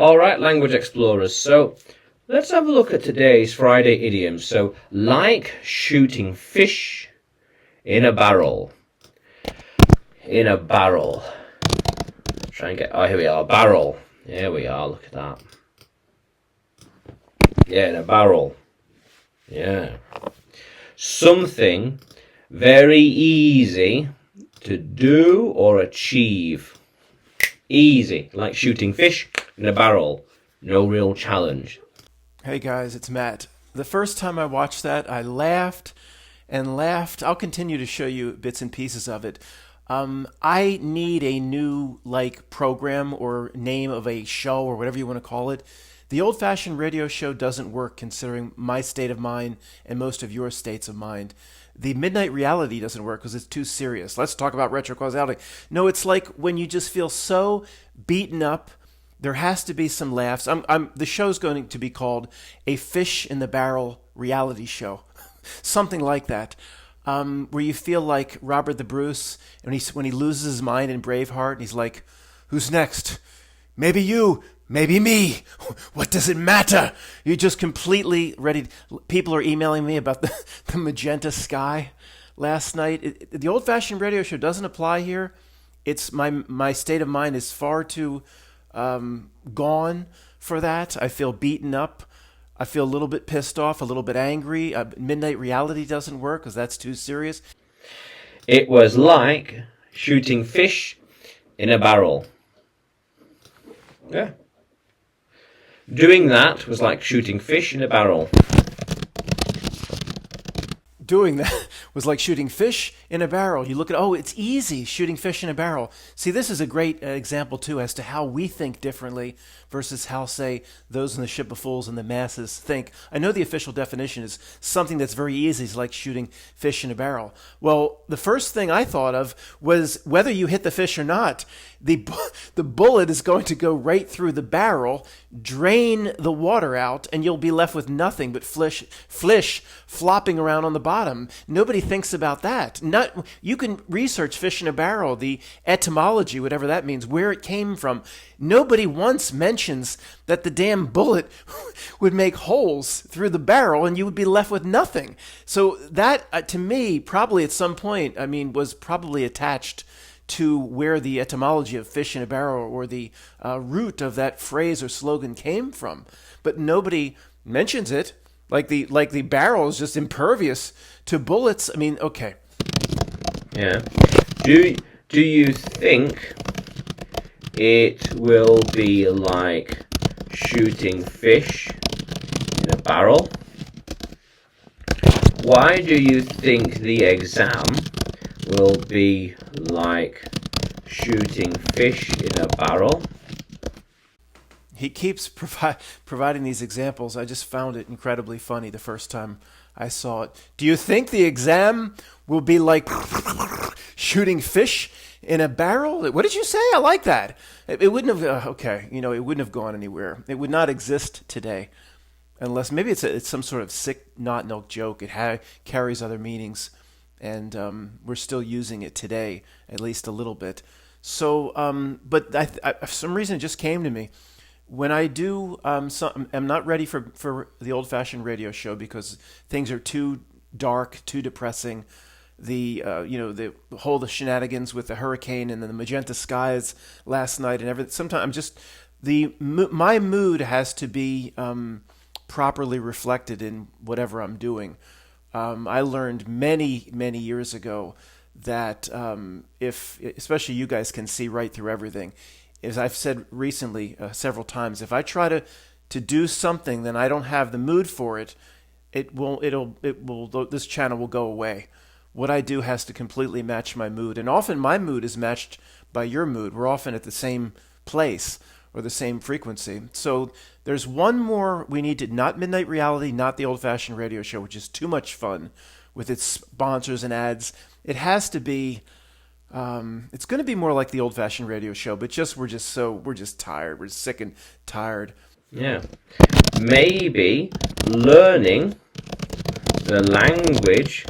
All right, language explorers. So let's have a look at today's Friday idioms. So, like shooting fish in a barrel. In a barrel. Try and get. Oh, here we are. Barrel. Here we are. Look at that. Yeah, in a barrel. Yeah. Something very easy to do or achieve. Easy, like shooting fish in a barrel. No real challenge. Hey guys, it's Matt. The first time I watched that, I laughed and laughed. I'll continue to show you bits and pieces of it. I need a new program or name of a show or whatever you want to call it. The old-fashioned radio show doesn't work considering my state of mind and most of your states of mind. The midnight reality doesn't work because it's too serious. Let's talk about retrocausality. No, it's like when you just feel so beaten up. There has to be some laughs. The show's going to be called A Fish in the Barrel Reality Show. Something like that. Where you feel like Robert the Bruce when he loses his mind in Braveheart and he's like, who's next? Maybe you, maybe me. What does it matter? You're just completely ready. People are emailing me about the magenta sky last night. The old-fashioned radio show doesn't apply here. It's my state of mind is far too gone for that. I feel beaten up. I feel a little bit pissed off, a little bit angry. Midnight reality doesn't work because that's too serious. It was like shooting fish in a barrel. Yeah. Doing that was like shooting fish in a barrel. Doing that was like shooting fish in a barrel. You look at, it's easy shooting fish in a barrel. See, this is a great example, too, as to how we think differently versus how, say, those in the ship of fools and the masses think. I know the official definition is something that's very easy, is like shooting fish in a barrel. Well, the first thing I thought of was whether you hit the fish or not, the bullet is going to go right through the barrel, drain the water out, and you'll be left with nothing but flish flopping around on the bottom. Nobody thinks about that. You can research fish in a barrel, the etymology, whatever that means, where it came from. Nobody once mentions that the damn bullet would make holes through the barrel and you would be left with nothing. So that, to me, probably at some point, was probably attached to where the etymology of fish in a barrel or the root of that phrase or slogan came from. But nobody mentions it. Like the barrel is just impervious to bullets. Okay. Yeah. Do you think it will be like shooting fish in a barrel? Why do you think the exam will be like shooting fish in a barrel? He keeps providing these examples. I just found it incredibly funny the first time I saw it. Do you think the exam will be like shooting fish in a barrel? What did you say? I like that. It wouldn't have, it wouldn't have gone anywhere. It would not exist today unless maybe it's some sort of sick not joke. It carries other meanings, and we're still using it today, at least a little bit. So, but for some reason it just came to me. When I do, I'm not ready for the old-fashioned radio show because things are too dark, too depressing. The whole shenanigans with the hurricane and then the magenta skies last night and everything. Sometimes my mood has to be properly reflected in whatever I'm doing. I learned many years ago that especially you guys can see right through everything. As I've said recently several times, if I try to do something, then I don't have the mood for it. This channel will go away. What I do has to completely match my mood, and often my mood is matched by your mood. We're often at the same place or the same frequency. So there's one more we need to, not Midnight Reality, not the old-fashioned radio show, which is too much fun with its sponsors and ads. It has to be. It's going to be more like the old-fashioned radio show, but we're just tired. We're sick and tired. Yeah. Maybe learning the language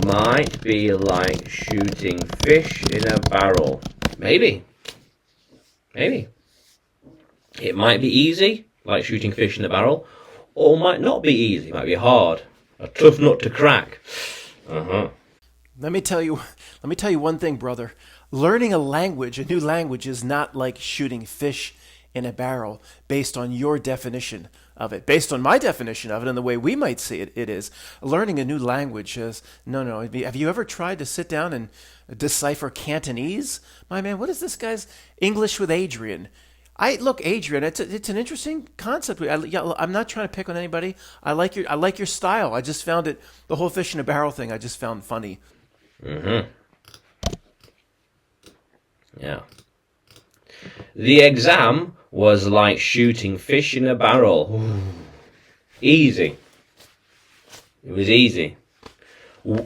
might be like shooting fish in a barrel. Maybe. It might be easy, like shooting fish in a barrel, or might not be easy, might be hard. A tough nut to crack. Uh-huh. Let me tell you one thing, brother. Learning a new language is not like shooting fish in a barrel based on your definition of it. Based on my definition of it and the way we might see it, it is. Learning a new language is, no. Have you ever tried to sit down and decipher Cantonese? My man, what is this guy's English with Adrian? Look, Adrian, it's an interesting concept. I'm not trying to pick on anybody. I like your style. I just found it, the whole fish in a barrel thing, I just found funny. Mm-hmm. Yeah. The exam was like shooting fish in a barrel. Ooh. Easy. It was easy.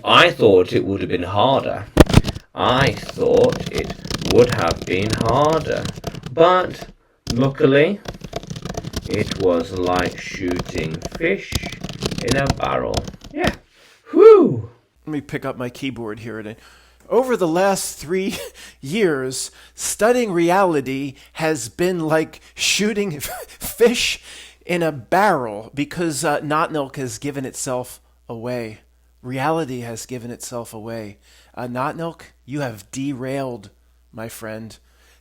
I thought it would have been harder. But luckily, it was like shooting fish in a barrel. Yeah. Whew. Let me pick up my keyboard here. Over the last 3 years, studying reality has been like shooting fish in a barrel because Notnilk has given itself away. Reality has given itself away. Notnilk, you have derailed, my friend.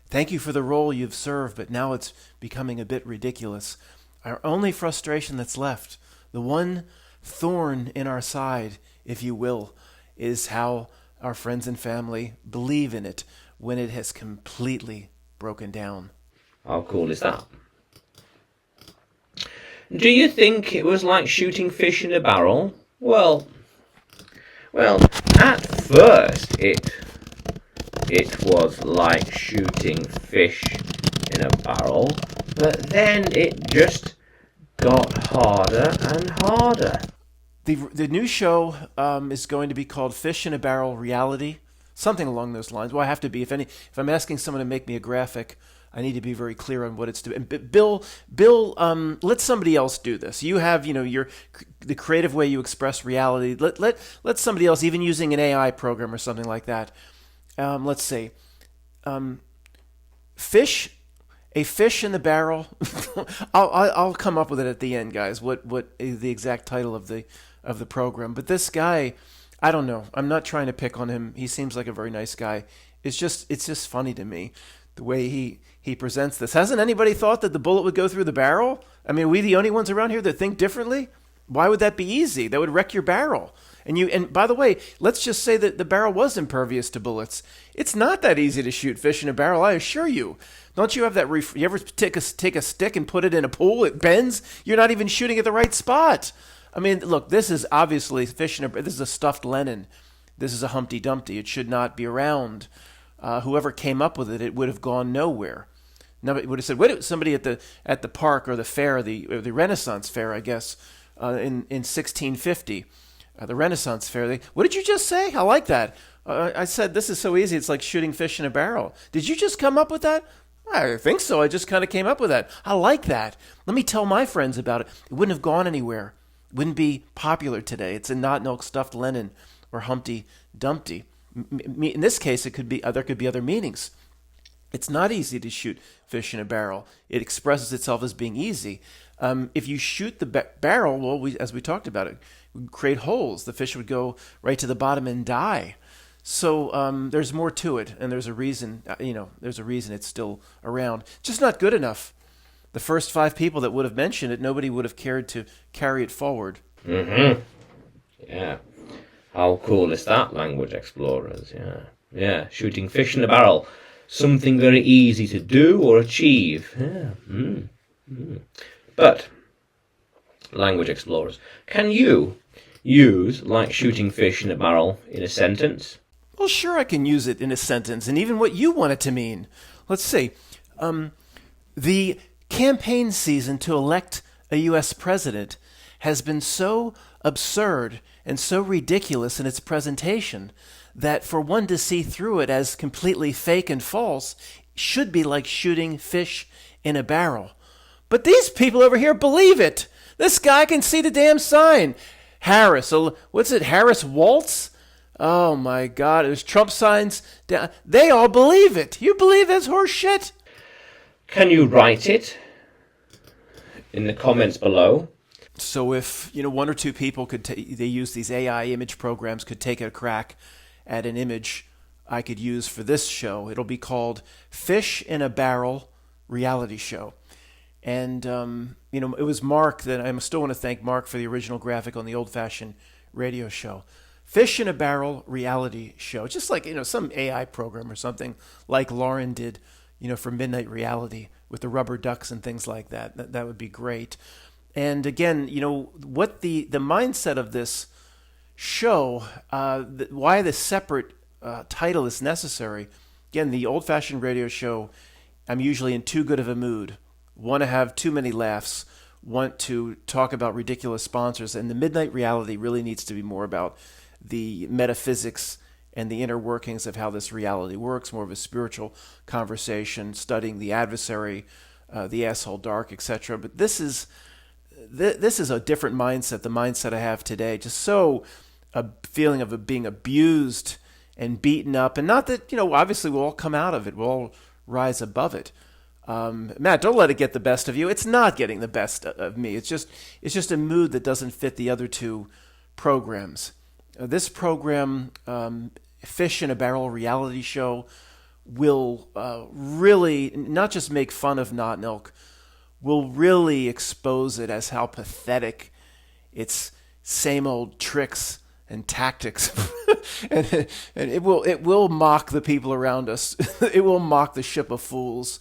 Thank you for the role you've served, but now it's becoming a bit ridiculous. Our only frustration that's left, the one thorn in our side, if you will, is how our friends and family believe in it when it has completely broken down. How cool is that? Do you think it was like shooting fish in a barrel? Well, at first it was like shooting fish in a barrel, but then it just got harder and harder. The new show is going to be called Fish in a Barrel Reality, something along those lines. Well, I have to be. If I'm asking someone to make me a graphic, I need to be very clear on what it's doing. Bill, let somebody else do this. You have, the creative way you express reality. Let somebody else, even using an AI program or something like that. Let's see, a fish in the barrel. I'll come up with it at the end, guys. What is the exact title of the program? But this guy, I don't know. I'm not trying to pick on him. He seems like a very nice guy. It's just funny to me the way he presents this. Hasn't anybody thought that the bullet would go through the barrel? I mean, are we the only ones around here that think differently? Why would that be easy? That would wreck your barrel. And by the way, let's just say that the barrel was impervious to bullets. It's not that easy to shoot fish in a barrel, I assure you. Don't you have that? You ever take a stick and put it in a pool? It bends. You're not even shooting at the right spot. I mean, look, this is obviously fish in a. This is a stuffed Lenin. This is a Humpty Dumpty. It should not be around. Whoever came up with it, it would have gone nowhere. Nobody would have said, "Wait, somebody at the park or the fair, the Renaissance fair, I guess, in 1650." The Renaissance fair. What did you just say? I like that. I said, this is so easy. It's like shooting fish in a barrel. Did you just come up with that? I think so. I just kind of came up with that. I like that. Let me tell my friends about it. It wouldn't have gone anywhere. It wouldn't be popular today. It's a Notnilk stuffed Lenin or Humpty Dumpty. In this case, there could be other meanings. It's not easy to shoot fish in a barrel. It expresses itself as being easy. If you shoot the barrel, well, as we talked about it, would create holes. The fish would go right to the bottom and die. So there's more to it, and there's a reason. There's a reason it's still around. Just not good enough. The first 5 people that would have mentioned it, nobody would have cared to carry it forward. Mm-hmm. Yeah. How cool is that, Language Explorers? Yeah. Shooting fish in a barrel. Something very easy to do or achieve. Yeah. But, Language Explorers, can you use like shooting fish in a barrel in a sentence? Well, sure, I can use it in a sentence, and even what you want it to mean. Let's see. The campaign season to elect a U.S. president has been so absurd and so ridiculous in its presentation that for one to see through it as completely fake and false should be like shooting fish in a barrel. But these people over here believe it. This guy can see the damn sign. Harris, what's it, Harris Waltz? Oh my God, there's Trump signs down. They all believe it. You believe this horse shit? Can you write it in the comments below. So if one or two people they use these AI image programs, could take a crack at an image I could use for this show. It'll be called Fish in a Barrel Reality Show. And it was Mark that I still want to thank Mark for the original graphic on the old-fashioned radio show. Fish in a Barrel Reality Show, just like some AI program or something like Lauren did, for Midnight Reality with the rubber ducks and things like that. That would be great. And again, what the mindset of this show, why the separate title is necessary. Again, the old-fashioned radio show, I'm usually in too good of a mood, want to have too many laughs, want to talk about ridiculous sponsors, and the Midnight Reality really needs to be more about the metaphysics and the inner workings of how this reality works, more of a spiritual conversation, studying the adversary, the asshole dark, etc. But this is a different mindset, the mindset I have today. Just so a feeling of being abused and beaten up, and not that obviously we'll all come out of it, we'll all rise above it. Matt, don't let it get the best of you. It's not getting the best of me. It's just a mood that doesn't fit the other two programs. This program, Fish in a Barrel Reality Show, will really not just make fun of Not Milk, will really expose it as how pathetic its same old tricks and tactics, and it will mock the people around us. It will mock the ship of fools,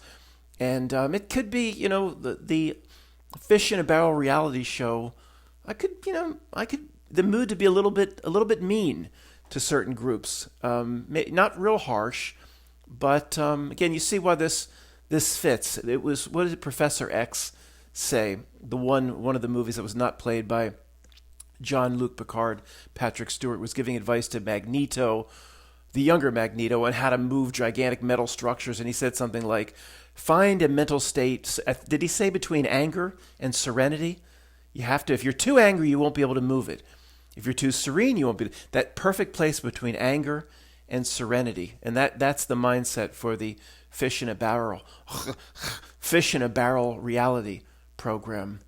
and it could be the Fish in a Barrel Reality Show. I could the mood to be a little bit mean to certain groups, not real harsh, but again, you see why this fits. It was, what did Professor X say? One of the movies that was not played by Jean-Luc Picard. Patrick Stewart was giving advice to Magneto, the younger Magneto, on how to move gigantic metal structures, and he said something like, "Find a mental state." Did he say between anger and serenity? You have to. If you're too angry, you won't be able to move it. If you're too serene, you won't be. That perfect place between anger and serenity, and that's the mindset for the Fish in a Barrel reality program.